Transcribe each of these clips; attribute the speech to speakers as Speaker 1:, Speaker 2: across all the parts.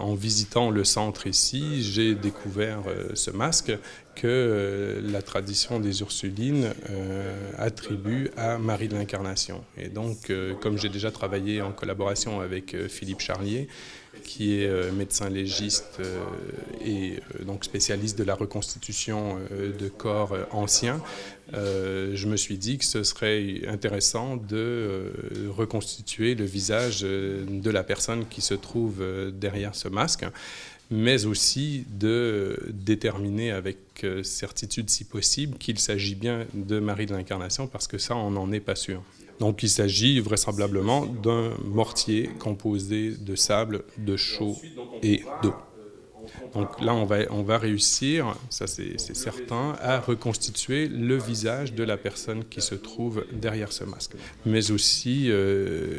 Speaker 1: En visitant le centre ici, j'ai découvert ce masque que la tradition des Ursulines attribue à Marie de l'Incarnation. Et donc, comme j'ai déjà travaillé en collaboration avec Philippe Charlier, qui est médecin légiste et donc spécialiste de la reconstitution de corps anciens, je me suis dit que ce serait intéressant de reconstituer le visage de la personne qui se trouve derrière ce masque, mais aussi de déterminer avec certitude, si possible, qu'il s'agit bien de Marie de l'Incarnation, parce que ça, on n'en est pas sûr. Donc il s'agit vraisemblablement d'un mortier composé de sable, de chaux et d'eau. Donc là, on va réussir, ça c'est certain, à reconstituer le visage de la personne qui se trouve derrière ce masque. Mais aussi,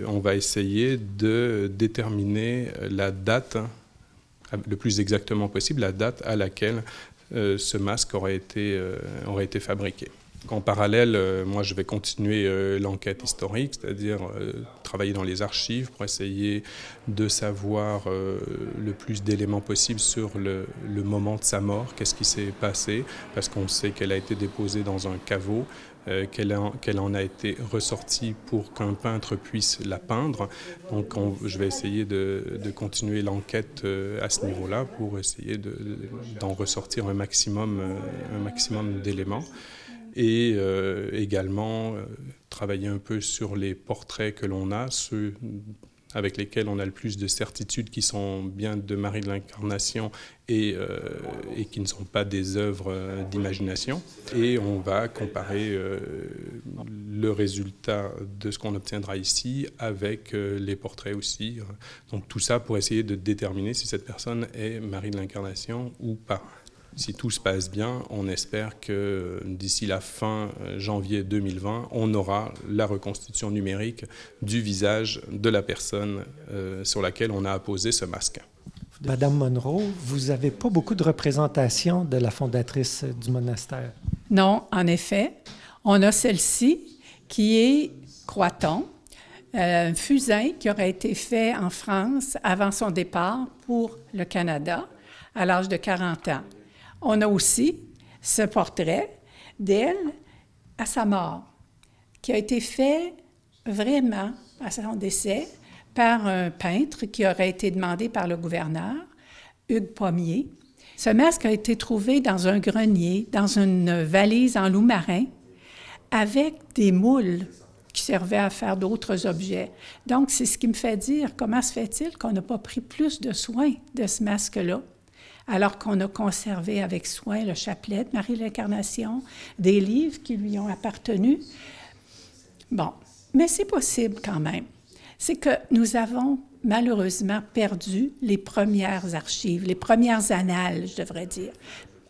Speaker 1: on va essayer de déterminer la date, le plus exactement possible, la date à laquelle ce masque aurait été fabriqué. En parallèle, moi, je vais continuer l'enquête historique, c'est-à-dire travailler dans les archives pour essayer de savoir le plus d'éléments possible sur le moment de sa mort, qu'est-ce qui s'est passé, parce qu'on sait qu'elle a été déposée dans un caveau, qu'elle en a été ressortie pour qu'un peintre puisse la peindre. Donc je vais essayer de continuer l'enquête à ce niveau-là pour essayer d'en ressortir un maximum d'éléments. Et également travailler un peu sur les portraits que l'on a, ceux avec lesquels on a le plus de certitude qui sont bien de Marie de l'Incarnation et qui ne sont pas des œuvres d'imagination. Et on va comparer le résultat de ce qu'on obtiendra ici avec les portraits aussi. Donc tout ça pour essayer de déterminer si cette personne est Marie de l'Incarnation ou pas. Si tout se passe bien, on espère que d'ici la fin janvier 2020, on aura la reconstitution numérique du visage de la personne sur laquelle on a apposé ce masque.
Speaker 2: Madame Monroe, vous n'avez pas beaucoup de représentation de la fondatrice du monastère.
Speaker 3: Non, en effet. On a celle-ci qui est Croaton, un fusain qui aurait été fait en France avant son départ pour le Canada à l'âge de 40 ans. On a aussi ce portrait d'elle à sa mort, qui a été fait vraiment à son décès par un peintre qui aurait été demandé par le gouverneur, Hugues Pommier. Ce masque a été trouvé dans un grenier, dans une valise en loup marin, avec des moules qui servaient à faire d'autres objets. Donc, c'est ce qui me fait dire, comment se fait-il qu'on n'a pas pris plus de soin de ce masque-là, alors qu'on a conservé avec soin le chapelet de Marie de l'Incarnation, des livres qui lui ont appartenu. Bon, mais c'est possible quand même. C'est que nous avons malheureusement perdu les premières archives, les premières annales, je devrais dire,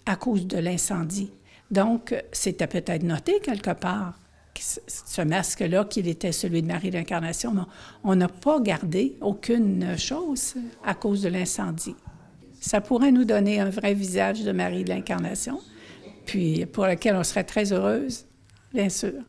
Speaker 3: à cause de l'incendie. Donc, c'était peut-être noté quelque part, ce masque-là, qu'il était celui de Marie de l'Incarnation, mais on n'a pas gardé aucune chose à cause de l'incendie. Ça pourrait nous donner un vrai visage de Marie de l'Incarnation, puis pour lequel on serait très heureuse, bien sûr.